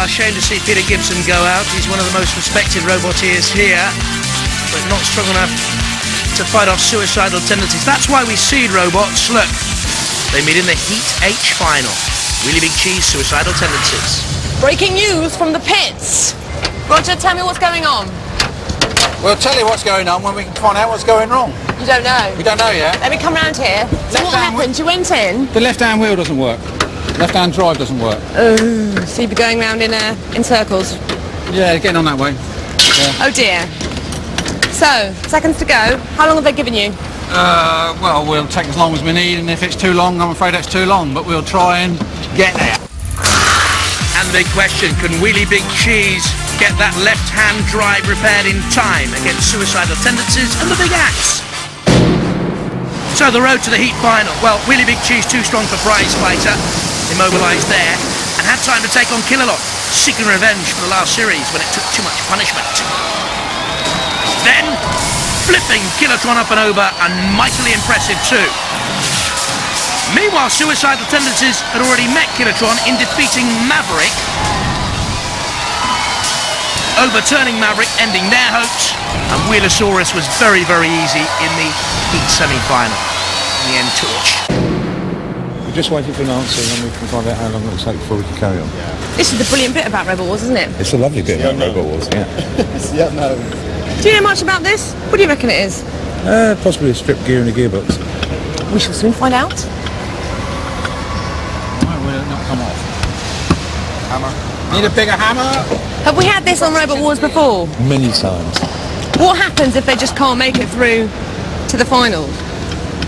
shame to see Peter Gibson go out. He's one of the most respected roboteers here, but not strong enough to fight off Suicidal Tendencies. That's why we seed robots. Look, they meet in the Heat H final. Really Big Cheese, Suicidal Tendencies. Breaking news from the pits. Roger, tell me what's going on. We'll tell you what's going on when we can find out what's going wrong. You don't know? We don't know yet. Let me come round here. So what happened? You went in? The left-hand wheel doesn't work. Left-hand drive doesn't work. Oh, so you'd be going round in circles? Yeah, getting on that way. Yeah. Oh dear. So, seconds to go. How long have they given you? Well, we'll take as long as we need, and if it's too long, I'm afraid it's too long, but we'll try and get there. And the big question, can Wheelie Big Cheese get that left-hand drive repaired in time against Suicidal Tendencies and the Big Axe? So the road to the Heat final. Well, Wheelie Big Cheese too strong for prize fighter, immobilised there, and had time to take on Killalot, seeking revenge for the last series when it took too much punishment. Then, flipping Kilotron up and over, and mightily impressive too. Meanwhile, Suicidal Tendencies had already met Kilotron in defeating Maverick, overturning Maverick, ending their hopes, and Wheelosaurus was very, very easy in the Heat semi-final. In the end, Torch. We're just waiting for an answer, and then we can find out how long it will take before we can carry on. This is the brilliant bit about Rebel Wars, isn't it? It's a lovely bit about Robot Wars, yeah. Yeah, no. Do you know much about this? What do you reckon it is? Possibly a strip gear and a gearbox. We shall soon find out. Why will it not come off? Hammer. Need a bigger hammer? Have we had this on Robot Wars before? Many times. What happens if they just can't make it through to the final?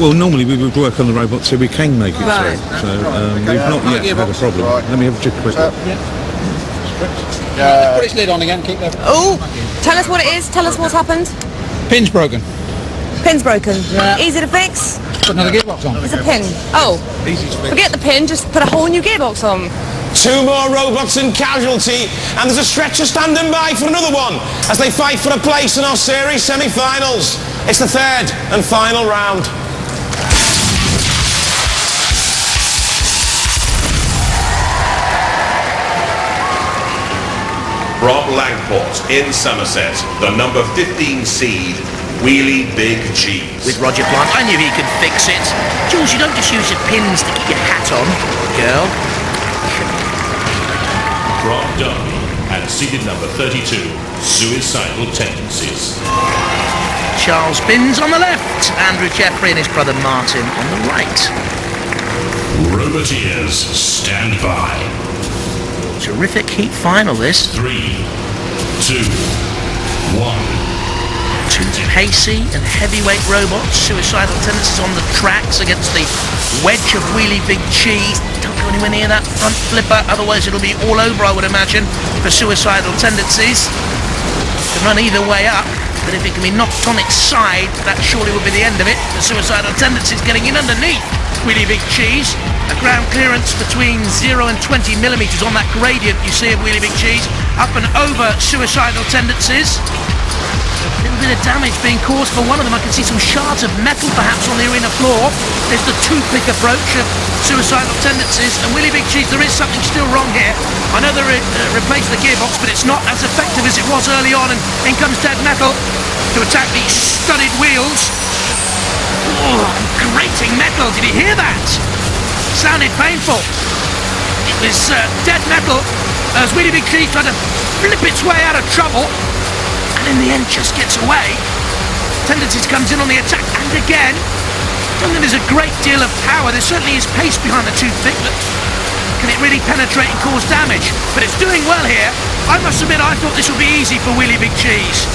Well, normally we would work on the robot so we can make it Right. through. So we've not yet had a problem. Let me have a quick look. Put its lid on again, keep that. Oh, tell us what it is. Tell us what's happened. Pin's broken. Pin's broken. Yeah. Easy to fix. Put another gearbox on. It's a pin. Oh, Easy to fix. forget the pin. Just put a whole new gearbox on. 2 more robots in casualty, and there's a stretcher standing by for another one as they fight for a place in our series semi-finals. It's the third and final round. From Langport in Somerset, the number 15 seed, Wheelie Big Cheese. With Roger Plant, I knew he could fix it. Jules, you don't just use your pins to keep your hat on, girl. From Derby and seeded number 32, Suicidal Tendencies. Charles Binns on the left, Andrew Jeffrey and his brother Martin on the right. Roboteers, stand by. Terrific Heat final, this. 3, 2, 1. Two pacey and heavyweight robots, Suicidal Tendencies on the tracks against the wedge of Wheelie Big Cheese. Don't go anywhere near that front flipper, otherwise it'll be all over, I would imagine, for Suicidal Tendencies. It can run either way up, but if it can be knocked on its side, that surely would be the end of it. The Suicidal Tendencies getting in underneath Wheelie Big Cheese. A ground clearance between 0 and 20 millimetres on that gradient you see of Wheelie Big Cheese. Up and over Suicidal Tendencies. A little bit of damage being caused for one of them. I can see some shards of metal perhaps on the arena floor. There's the toothpick approach of Suicidal Tendencies, and Wheelie Big Cheese, there is something still wrong here. I know they replaced the gearbox, but it's not as effective as it was early on, and in comes Dead Metal to attack these studded wheels. Oh, grating metal, did you hear that? Sounded painful. It was Dead Metal as Wheelie Big Cheese tried to flip its way out of trouble, and in the end just gets away. Tendencies comes in on the attack, and again, I don't think there's a great deal of power. There certainly is pace behind the toothpick, but can it really penetrate and cause damage? But it's doing well here. I must admit, I thought this would be easy for Wheelie Big Cheese.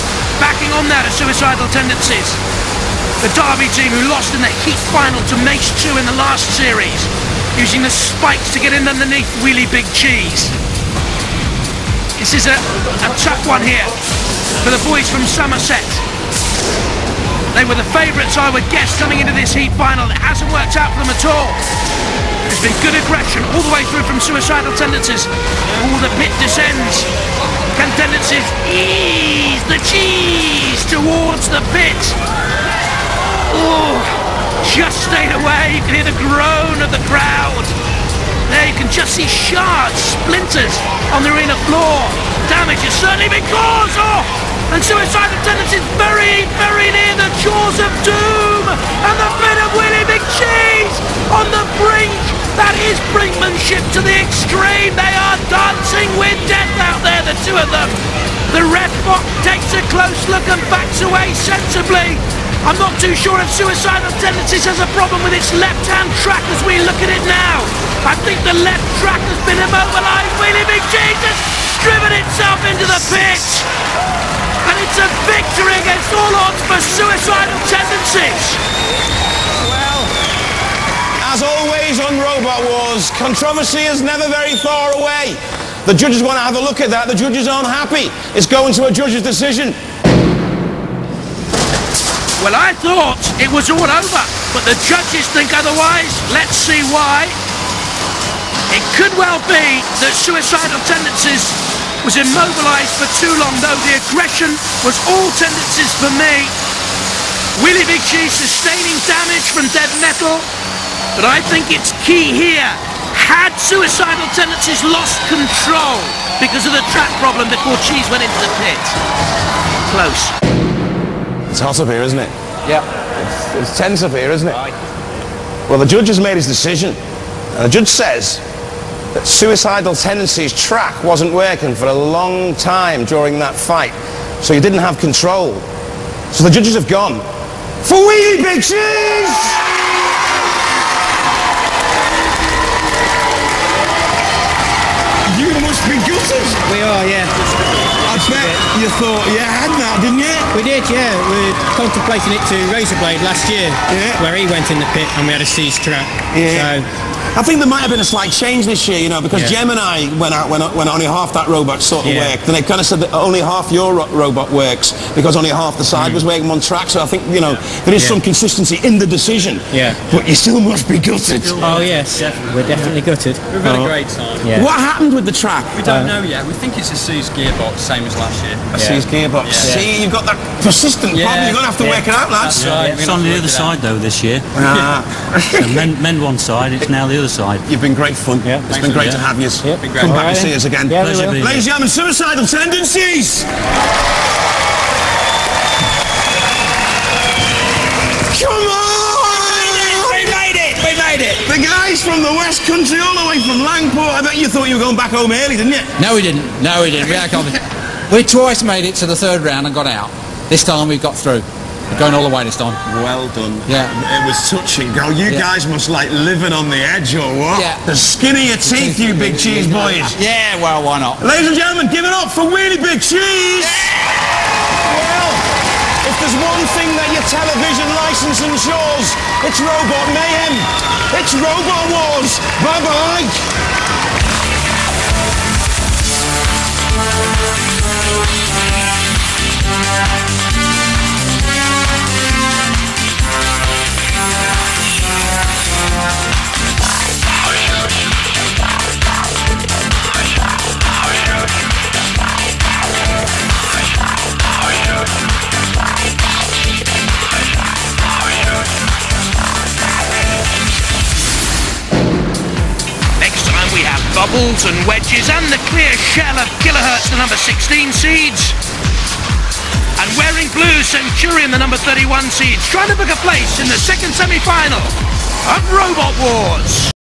Backing on that are Suicidal Tendencies, the Derby team who lost in the Heat final to Mace 2 in the last series, using the spikes to get in underneath Wheelie Big Cheese. This is a tough one here for the boys from Somerset. They were the favourites, I would guess, coming into this Heat final. It hasn't worked out for them at all. There's been good aggression all the way through from Suicidal Tendencies. All the pit descends. Can Tendencies ease the cheese towards the pit? Oh, just stayed away. You can hear the groan of the crowd. There you can just see shards splinters on the arena floor. Damage has certainly been caused. And Suicidal Tendencies very, very near the jaws of doom. And the bit of Willie Big Cheese on the brink. That is brinkmanship to the extreme. They are dancing with death out there, the two of them. The ref takes a close look and backs away sensibly. I'm not too sure if Suicidal Tendencies has a problem with its left-hand track as we look at it now. I think the left track has been immobilised. Willie Big Cheese has driven itself into the pit. And it's a victory against all odds for Suicidal Tendencies. Well, as always on Robot Wars, controversy is never very far away. The judges want to have a look at that. The judges aren't happy. It's going to a judge's decision. Well, I thought it was all over, but the judges think otherwise. Let's see why. It could well be that Suicidal Tendencies was immobilised for too long, though the aggression was all Tendencies for me. Willie Big Cheese sustaining damage from dead metal, but I think it's key here. Had Suicidal Tendencies lost control because of the track problem before Cheese went into the pit? Close. It's hot up here, isn't it? Yeah. It's tense up here, isn't it? Well, the judge has made his decision. And the judge says that Suicidal Tendencies' track wasn't working for a long time during that fight. So he didn't have control. So the judges have gone for Willie Big Cheese! You must be gutted. We are, yeah. I bet you thought you had that, didn't you? We did, yeah. We were contemplating it to Razorblade last year, where he went in the pit and we had a seized track. Yeah. So, I think there might have been a slight change this year, you know, because Gemini went out when only half that robot sort of worked. And they kind of said that only half your robot works because only half the side was working on track. So I think, you know, there is some consistency in the decision. Yeah. But you still must be gutted. oh yes, we're definitely gutted. We've had a great time. Yeah. What happened with the track? We don't know yet. We think it's a seized gearbox, same as last year. A seized gearbox. Yeah. See, you've got that persistent problem. You're going to have to work it out, lads. That's right. It's on the other side though this year. So men one side, it's now the other side. You've been great fun. Yeah. It's been great to have you. Come back and see us again. Yeah, Pleasure being Ladies and gentlemen, Suicidal Tendencies! Come on! We made it! The guys from the West Country, all the way from Langport. I bet you thought you were going back home early, didn't you? No, we didn't. We twice made it to the third round and got out. This time we got through. We're going all the way this time. Well done. Yeah. It was touch and go. You guys must like living on the edge or what? Yeah. The skin of your teeth, you Big Cheese boys. Yeah, well, why not? Ladies and gentlemen, give it up for Willie Big Cheese! Well, if there's one thing that your television licence ensures, it's Robot Mayhem. It's Robot Wars. Bye-bye. Bubbles and wedges and the clear shell of Kilohertz, the number 16 seeds. And wearing blue, Centurion, the number 31 seeds, trying to book a place in the second semi-final of Robot Wars.